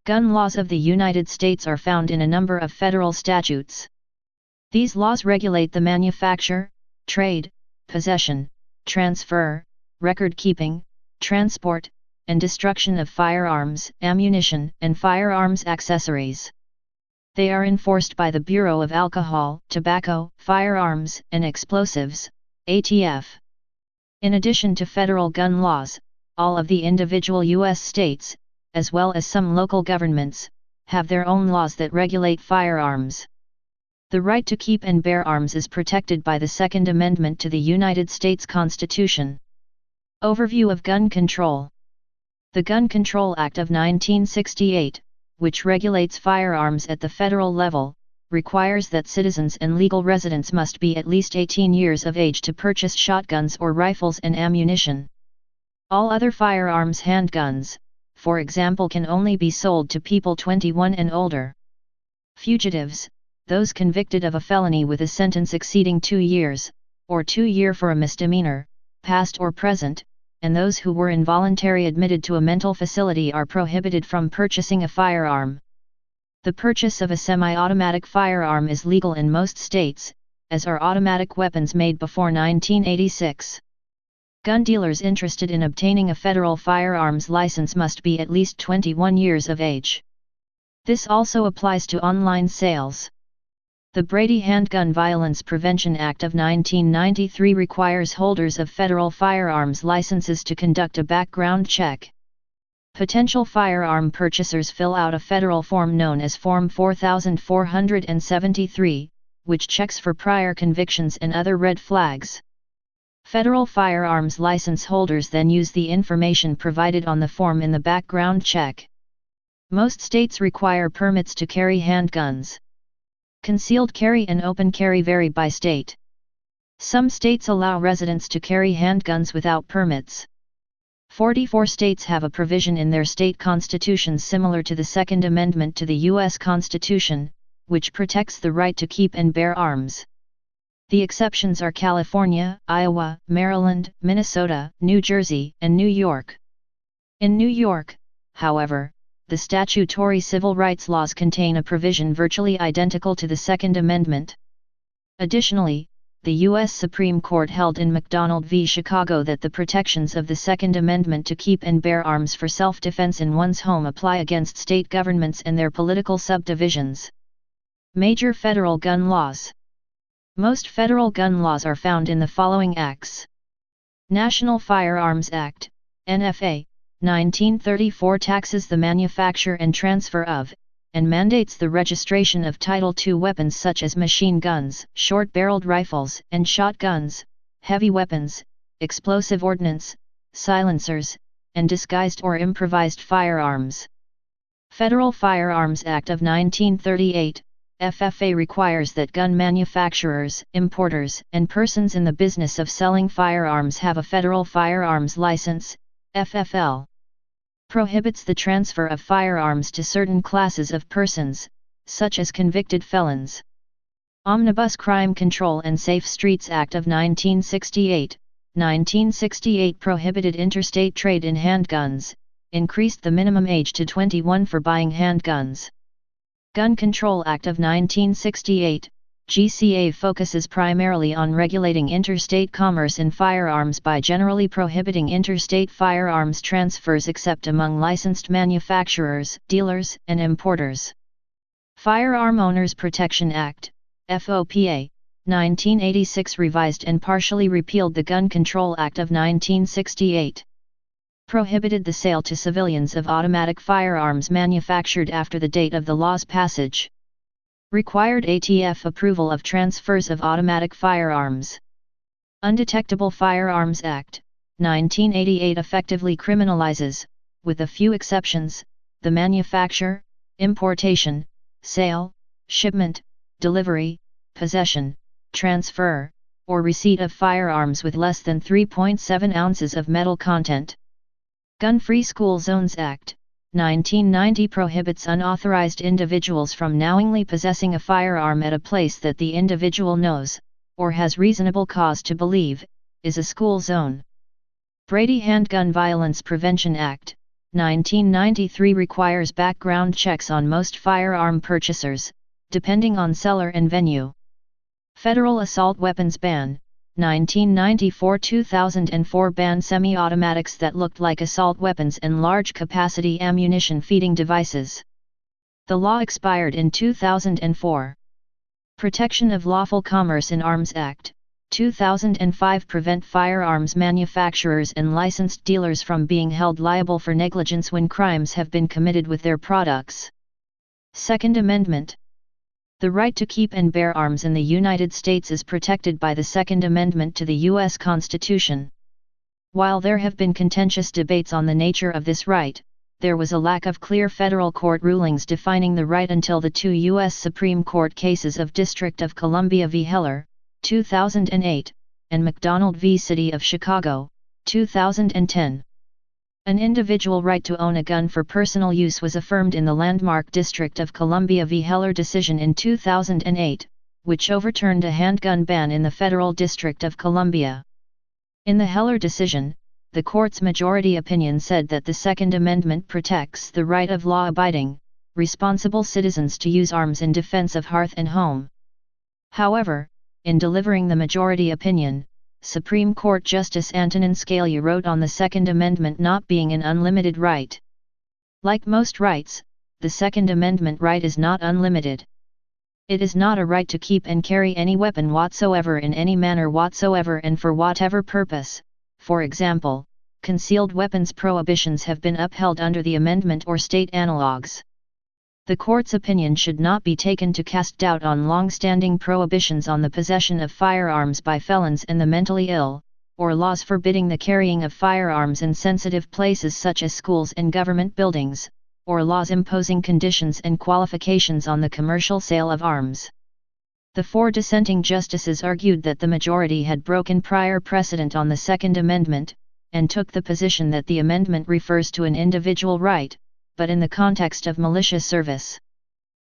Gun laws of the United States are found in a number of federal statutes. These laws regulate the manufacture, trade, possession, transfer, record-keeping, transport, and destruction of firearms, ammunition, and firearms accessories. They are enforced by the Bureau of Alcohol, Tobacco, Firearms, and Explosives, ATF. In addition to federal gun laws, all of the individual U.S. states, as well as some local governments, have their own laws that regulate firearms. The right to keep and bear arms is protected by the Second Amendment to the United States Constitution. Overview of gun control. The Gun Control Act of 1968, which regulates firearms at the federal level, requires that citizens and legal residents must be at least 18 years of age to purchase shotguns or rifles and ammunition. All other firearms, handguns, for example, can only be sold to people 21 and older. Fugitives, those convicted of a felony with a sentence exceeding 2 years, or 2 years for a misdemeanor, past or present, and those who were involuntarily admitted to a mental facility are prohibited from purchasing a firearm. The purchase of a semi-automatic firearm is legal in most states, as are automatic weapons made before 1986. Gun dealers interested in obtaining a federal firearms license must be at least 21 years of age. This also applies to online sales. The Brady Handgun Violence Prevention Act of 1993 requires holders of federal firearms licenses to conduct a background check. Potential firearm purchasers fill out a federal form known as Form 4473, which checks for prior convictions and other red flags. Federal firearms license holders then use the information provided on the form in the background check. Most states require permits to carry handguns. Concealed carry and open carry vary by state. Some states allow residents to carry handguns without permits. 44 states have a provision in their state constitutions similar to the Second Amendment to the U.S. Constitution, which protects the right to keep and bear arms. The exceptions are California, Iowa, Maryland, Minnesota, New Jersey, and New York. In New York, however, the statutory civil rights laws contain a provision virtually identical to the Second Amendment. Additionally, the U.S. Supreme Court held in McDonald v. Chicago that the protections of the Second Amendment to keep and bear arms for self-defense in one's home apply against state governments and their political subdivisions. Major federal gun laws. Most federal gun laws are found in the following acts. National Firearms Act, NFA, 1934 taxes the manufacture and transfer of, and mandates the registration of Title II weapons such as machine guns, short-barreled rifles and shotguns, heavy weapons, explosive ordnance, silencers, and disguised or improvised firearms. Federal Firearms Act of 1938, FFA requires that gun manufacturers, importers, and persons in the business of selling firearms have a federal firearms license, FFL. Prohibits the transfer of firearms to certain classes of persons, such as convicted felons. Omnibus Crime Control and Safe Streets Act of 1968, 1968 prohibited interstate trade in handguns, increased the minimum age to 21 for buying handguns. Gun Control Act of 1968, GCA focuses primarily on regulating interstate commerce in firearms by generally prohibiting interstate firearms transfers except among licensed manufacturers, dealers, and importers. Firearm Owners Protection Act, FOPA, 1986 revised and partially repealed the Gun Control Act of 1968. Prohibited the sale to civilians of automatic firearms manufactured after the date of the law's passage. Required ATF approval of transfers of automatic firearms. Undetectable Firearms Act, 1988 effectively criminalizes, with a few exceptions, the manufacture, importation, sale, shipment, delivery, possession, transfer, or receipt of firearms with less than 3.7 ounces of metal content. Gun-Free School Zones Act, 1990 prohibits unauthorized individuals from knowingly possessing a firearm at a place that the individual knows, or has reasonable cause to believe, is a school zone. Brady Handgun Violence Prevention Act, 1993 requires background checks on most firearm purchasers, depending on seller and venue. Federal assault weapons ban, 1994-2004 banned semi-automatics that looked like assault weapons and large-capacity ammunition feeding devices. The law expired in 2004. Protection of Lawful Commerce in Arms Act, 2005 prevent firearms manufacturers and licensed dealers from being held liable for negligence when crimes have been committed with their products. Second Amendment. The right to keep and bear arms in the United States is protected by the Second Amendment to the U.S. Constitution. While there have been contentious debates on the nature of this right, there was a lack of clear federal court rulings defining the right until the two U.S. Supreme Court cases of District of Columbia v. Heller, 2008, and McDonald v. City of Chicago, 2010. An individual right to own a gun for personal use was affirmed in the landmark District of Columbia v. Heller decision in 2008, which overturned a handgun ban in the Federal District of Columbia. In the Heller decision, the court's majority opinion said that the Second Amendment protects the right of law-abiding, responsible citizens to use arms in defense of hearth and home. However, in delivering the majority opinion, Supreme Court Justice Antonin Scalia wrote on the Second Amendment not being an unlimited right. Like most rights, the Second Amendment right is not unlimited. It is not a right to keep and carry any weapon whatsoever in any manner whatsoever and for whatever purpose. For example, concealed weapons prohibitions have been upheld under the amendment or state analogues. The court's opinion should not be taken to cast doubt on long-standing prohibitions on the possession of firearms by felons and the mentally ill, or laws forbidding the carrying of firearms in sensitive places such as schools and government buildings, or laws imposing conditions and qualifications on the commercial sale of arms. The four dissenting justices argued that the majority had broken prior precedent on the Second Amendment, and took the position that the amendment refers to an individual right, but in the context of militia service.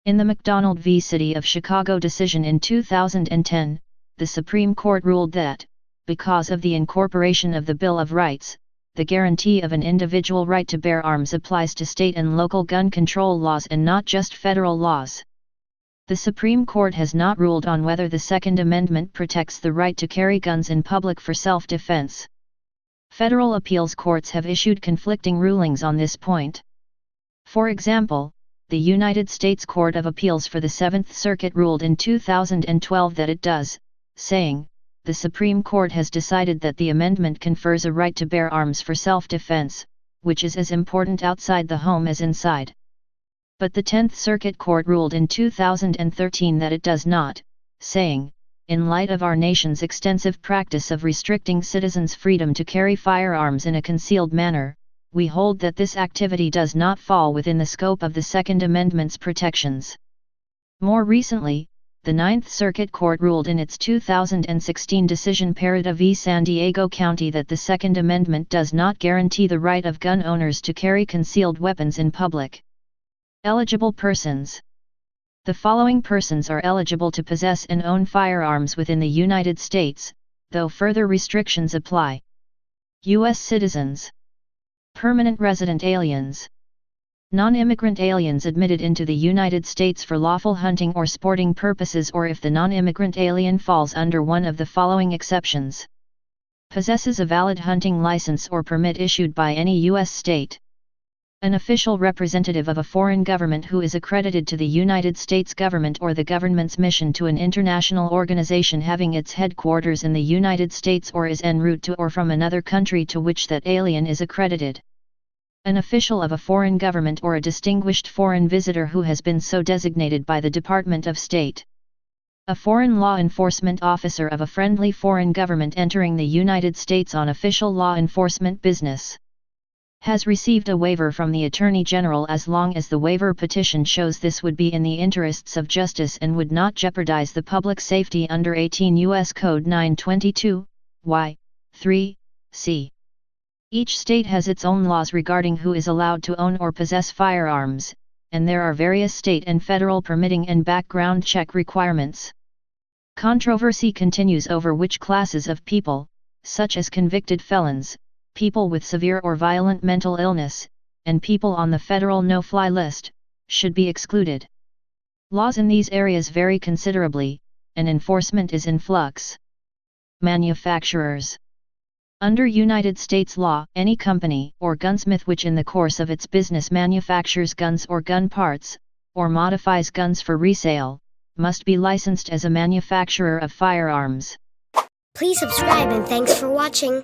In the McDonald v. City of Chicago decision in 2010, the Supreme Court ruled that, because of the incorporation of the Bill of Rights, the guarantee of an individual right to bear arms applies to state and local gun control laws and not just federal laws. The Supreme Court has not ruled on whether the Second Amendment protects the right to carry guns in public for self-defense. Federal appeals courts have issued conflicting rulings on this point. For example, the United States Court of Appeals for the Seventh Circuit ruled in 2012 that it does, saying, "The Supreme Court has decided that the amendment confers a right to bear arms for self-defense, which is as important outside the home as inside." But the Tenth Circuit Court ruled in 2013 that it does not, saying, "In light of our nation's extensive practice of restricting citizens' freedom to carry firearms in a concealed manner, we hold that this activity does not fall within the scope of the Second Amendment's protections." More recently, the Ninth Circuit Court ruled in its 2016 decision Parada v. San Diego County that the Second Amendment does not guarantee the right of gun owners to carry concealed weapons in public. Eligible persons. The following persons are eligible to possess and own firearms within the United States, though further restrictions apply. U.S. citizens. Permanent resident aliens. Non-immigrant aliens admitted into the United States for lawful hunting or sporting purposes or if the non-immigrant alien falls under one of the following exceptions. Possesses a valid hunting license or permit issued by any U.S. state. An official representative of a foreign government who is accredited to the United States government or the government's mission to an international organization having its headquarters in the United States or is en route to or from another country to which that alien is accredited. An official of a foreign government or a distinguished foreign visitor who has been so designated by the Department of State. A foreign law enforcement officer of a friendly foreign government entering the United States on official law enforcement business. Has received a waiver from the Attorney General as long as the waiver petition shows this would be in the interests of justice and would not jeopardize the public safety under 18 U.S. Code 922, y. 3, c. Each state has its own laws regarding who is allowed to own or possess firearms, and there are various state and federal permitting and background check requirements. Controversy continues over which classes of people, such as convicted felons, people with severe or violent mental illness, and people on the federal no-fly list, should be excluded. Laws in these areas vary considerably, and enforcement is in flux. Manufacturers. Under United States law, any company or gunsmith which in the course of its business manufactures guns or gun parts, or modifies guns for resale, must be licensed as a manufacturer of firearms. Please subscribe and thanks for watching.